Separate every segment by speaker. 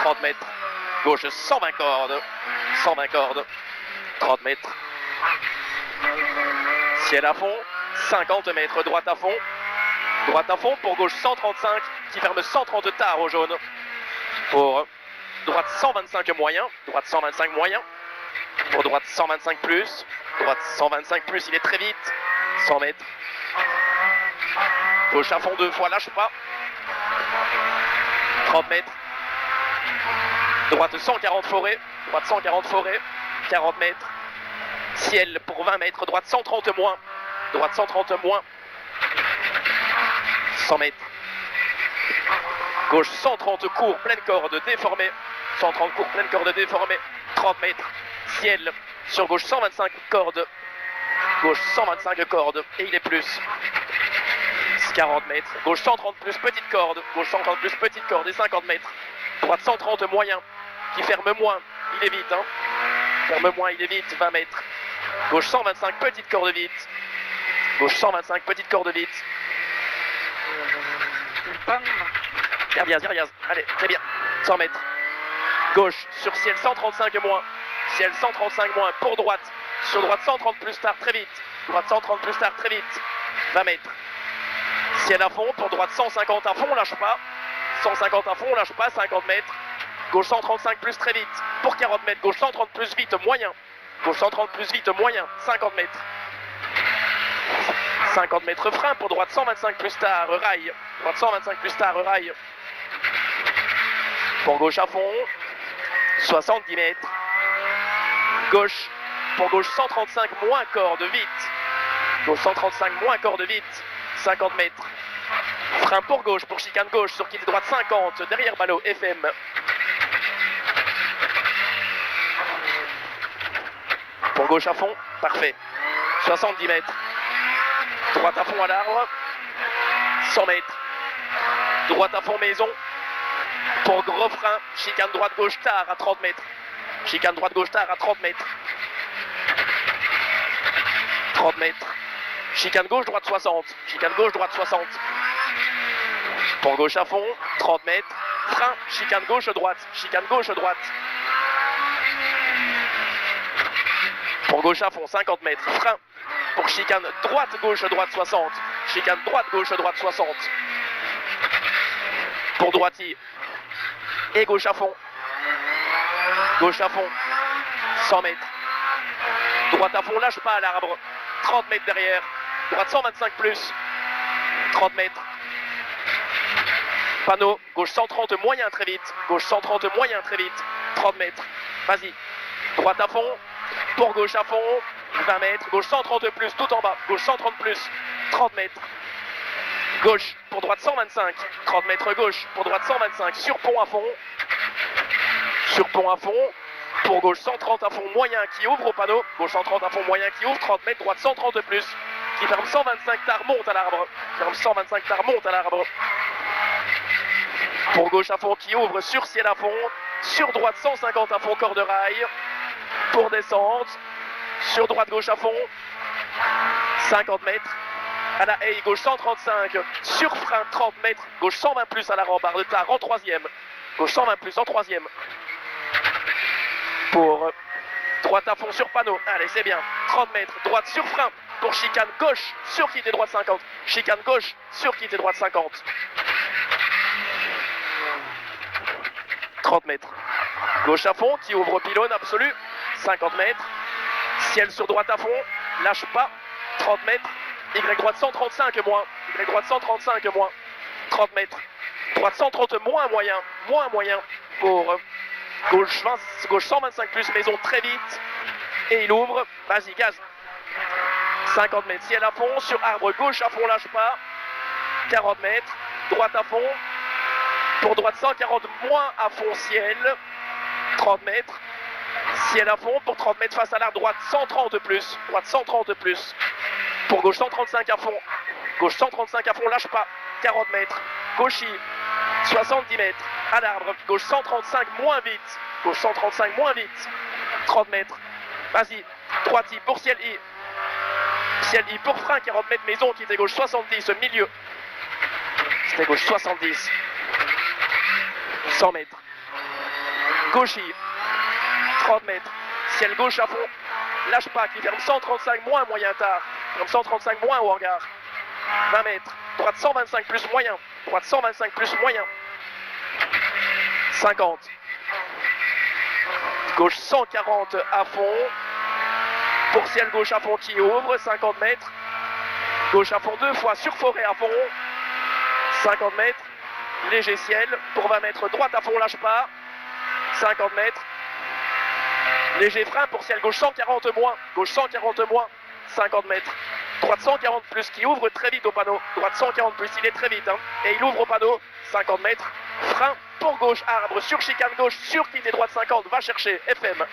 Speaker 1: 30 mètres. Gauche 120 cordes. 120 cordes. 30 mètres. Ciel à fond. 50 mètres. Droite à fond. Droite à fond pour gauche 135 qui ferme 130 tard au jaune. Pour droite 125 moyen. Droite 125 moyen. Pour droite 125 plus. Droite 125 plus, il est très vite. 100 mètres. Gauche à fond 2 fois, lâche pas. 30 mètres. Droite 140 forêt. Droite 140 forêt. 40 mètres. Ciel pour 20 mètres. Droite 130 moins. Droite 130 moins. 100 mètres. Gauche 130 court, pleine corde déformée. 130 court, pleine corde déformée. 30 mètres. Ciel sur gauche 125 cordes. Gauche 125 cordes. Et il est plus. 40 mètres. Gauche 130 plus petite corde. Gauche 130 plus petite corde et 50 mètres. Droite 130 moyen. Qui ferme moins. Il est vite. Hein. Ferme moins, il est vite. 20 mètres. Gauche 125 petite corde vite. Gauche 125 petite corde vite. Derrière. Allez, très bien. 100 mètres. Gauche sur ciel 135 moins. Ciel 135 moins pour droite. Sur droite 130 plus tard très vite. Droite 130 plus tard très vite. 20 mètres. Ciel à fond pour droite 150 à fond, lâche pas. 150 à fond, lâche pas. 50 mètres. Gauche 135 plus très vite. Pour 40 mètres. Gauche 130 plus vite moyen. Gauche 130 plus vite moyen. 50 mètres. 50 mètres frein pour droite 125 plus tard, rail. Droite 125 plus tard, rail. Pour gauche à fond, 70 mètres. Gauche, pour gauche 135 moins corde vite. Gauche 135 moins corde vite, 50 mètres. Frein pour gauche, pour chicane gauche, sur quille droite 50, derrière ballot, FM. Pour gauche à fond, parfait. 70 mètres. Droite à fond à l'arbre. 100 mètres. Droite à fond maison. Pour gros frein, chicane droite gauche tard à 30 mètres. Chicane droite gauche tard à 30 mètres. 30 mètres. Chicane gauche droite 60. Chicane gauche droite 60. Pour gauche à fond, 30 mètres. Frein, chicane gauche droite. Chicane gauche droite. Pour gauche à fond, 50 mètres. Frein. Pour chicane droite gauche droite 60. Chicane droite gauche droite 60. Pour droitier. Et gauche à fond. Gauche à fond. 100 mètres. Droite à fond, lâche pas à l'arbre. 30 mètres derrière. Droite 125 plus. 30 mètres. Panneau. Gauche 130 moyen très vite. Gauche 130 moyen très vite. 30 mètres. Vas-y. Droite à fond. Pour gauche à fond. 20 mètres. Gauche 130 plus tout en bas. Gauche 130 plus. 30 mètres. Gauche pour droite 125. 30 mètres gauche pour droite 125. Sur pont à fond. Sur pont à fond. Pour gauche 130 à fond moyen qui ouvre au panneau. Gauche 130 à fond moyen qui ouvre. 30 mètres. Droite 130 plus. Qui ferme 125 tard monte à l'arbre. Ferme 125 tard monte à l'arbre. Pour gauche à fond qui ouvre sur ciel à fond. Sur droite 150 à fond corde rail. Pour descente. Sur droite gauche à fond. 50 mètres. À la haie, gauche 135, sur frein 30 mètres, gauche 120 plus à la rambarde de tard en troisième, gauche 120 plus en troisième. Pour droite à fond sur panneau, allez c'est bien, 30 mètres, droite sur frein, pour chicane gauche, sur quitte droite 50, chicane gauche, sur quitte droite 50. 30 mètres, gauche à fond, qui ouvre pylône absolu, 50 mètres, ciel sur droite à fond, lâche pas, 30 mètres. Y droite 135 moins. Y droite 135 moins. 30 mètres. Droite 130 moins moyen. Moins moyen. Pour gauche 125 plus maison très vite. Et il ouvre. Vas-y, gaz. 50 mètres. Ciel à fond. Sur arbre gauche à fond, lâche pas. 40 mètres. Droite à fond. Pour droite 140 moins à fond ciel. 30 mètres. Ciel à fond. Pour 30 mètres face à l'arbre. Droite 130 plus. Droite 130 plus. Pour gauche 135 à fond. Gauche 135 à fond, lâche pas. 40 mètres. Gauche 70 mètres. À l'arbre. Gauche 135 moins vite. Gauche 135 moins vite. 30 mètres. Vas-y. Droite I pour ciel I. Ciel I pour frein. 40 mètres maison qui était gauche 70. Milieu. C'était gauche 70. 100 mètres. Gauchy, 30 mètres, ciel gauche à fond, lâche pas, qui ferme 135 moins moyen tard, ferme 135 moins au hangar, 20 mètres, droite 125 plus moyen, droite 125 plus moyen, 50, gauche 140 à fond, pour ciel gauche à fond qui ouvre, 50 mètres, gauche à fond 2 fois sur forêt à fond, 50 mètres, léger ciel, pour 20 mètres, droite à fond, lâche pas, 50 mètres, léger frein pour ciel gauche 140 moins, gauche 140 moins, 50 mètres, droite 140 plus qui ouvre très vite au panneau, droite 140 plus, il est très vite, hein, et il ouvre au panneau, 50 mètres, frein pour gauche, arbre, sur chicane gauche, sur quitte droite 50, va chercher, FM.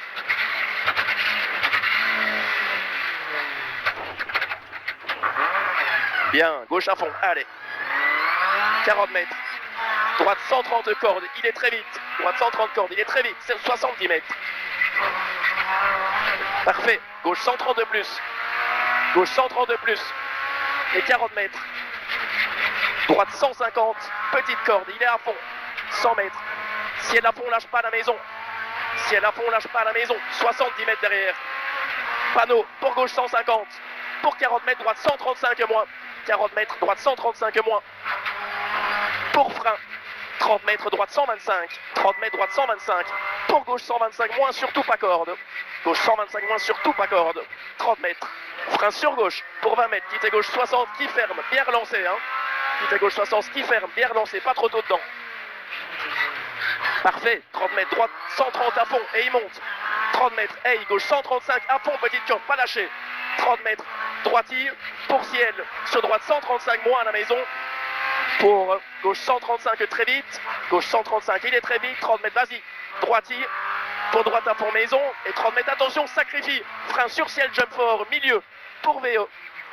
Speaker 1: Bien, gauche à fond, allez, 40 mètres, droite 130 cordes, il est très vite, droite 130 cordes, il est très vite, c'est 70 mètres. Parfait, gauche 130 de plus, gauche 130 de plus, et 40 mètres, droite 150, petite corde, il est à fond, 100 mètres, ciel à fond, lâche pas la maison, ciel à fond, lâche pas la maison, 70 mètres derrière, panneau pour gauche 150, pour 40 mètres, droite 135 moins, 40 mètres, droite 135 moins, pour frein, 30 mètres, droite 125, 30 mètres, droite 125, pour gauche 125 moins, surtout pas corde, gauche 125 moins, surtout pas corde, 30 mètres, frein sur gauche, pour 20 mètres, quitte gauche 60, qui ferme, bien relancé, hein, quitte gauche 60, qui ferme, bien relancé, pas trop tôt dedans, parfait, 30 mètres, droite 130 à fond, et il monte, 30 mètres, hey, gauche 135 à fond, petite corde, pas lâché, 30 mètres, droitier, pour ciel, sur droite 135 moins à la maison, pour gauche 135 très vite, gauche 135, il est très vite, 30 mètres, vas-y, droitier, pour droite à fond maison, et 30 mètres, attention, sacrifie, frein sur ciel, jump fort, milieu, pour VE,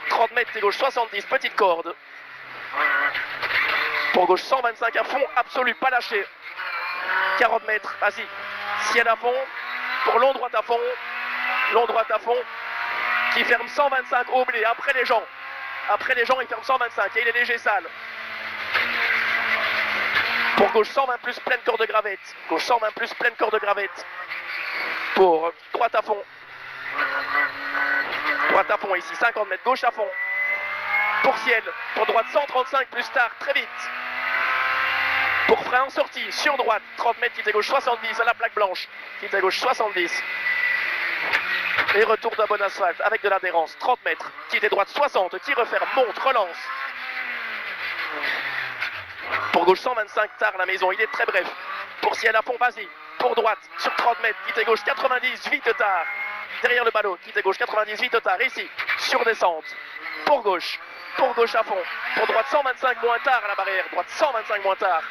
Speaker 1: 30 mètres, et gauche 70, petite corde, pour gauche 125 à fond, absolu, pas lâché, 40 mètres, vas-y, ciel à fond, pour long droite à fond, qui ferme 125 au blé, après les gens, il ferme 125, et il est léger sale, pour gauche 120 plus pleine corde de gravette, gauche 120 plus pleine corde de gravette, pour droite à fond ici, 50 mètres, gauche à fond, pour ciel, pour droite 135 plus tard, très vite, pour frein en sortie, sur droite, 30 mètres, quitte gauche 70, à la plaque blanche, quitte gauche 70, et retour d'un bon asphalte, avec de l'adhérence, 30 mètres, quitte droite 60, qui referme, monte, relance, pour gauche 125 tard la maison, il est très bref, pour ciel à fond, vas-y, pour droite, sur 30 mètres, quitte gauche 90, vite tard, derrière le ballot, quitte gauche 90, vite tard, ici, sur descente, pour gauche à fond, pour droite 125 moins tard à la barrière, droite 125 moins tard,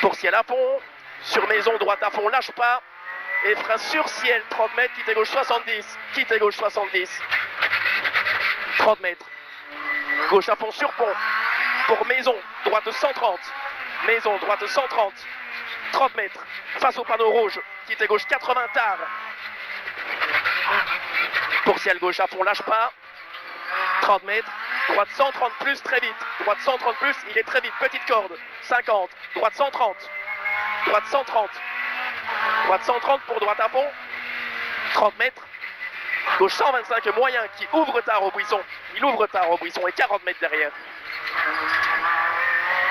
Speaker 1: pour ciel à fond, sur maison, droite à fond, lâche pas, et frein sur ciel, 30 mètres, quitte gauche 70, 30 mètres, gauche à fond sur pont, pour maison, droite 130, 30 mètres, face au panneau rouge, quitte gauche 80 tard, pour ciel gauche à fond, lâche pas, 30 mètres, droite 130 plus très vite, droite 130 plus, il est très vite, petite corde, 50, droite 130 pour droite à fond, 30 mètres, gauche 125 moyen qui ouvre tard au buisson, et 40 mètres derrière.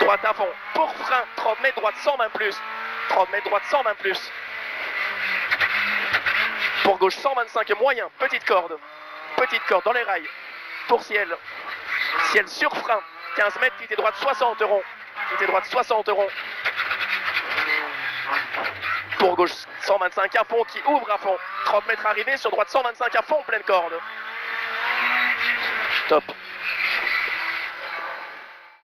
Speaker 1: Droite à fond, pour frein, 30 mètres, droite 120 plus, 30 mètres, droite 120 plus. Pour gauche 125 moyen, petite corde dans les rails, pour ciel sur frein, 15 mètres, quitte droite 60 rond, pour gauche 125 à fond qui ouvre à fond, 30 mètres arrivé, sur droite 125 à fond, pleine corde. Top.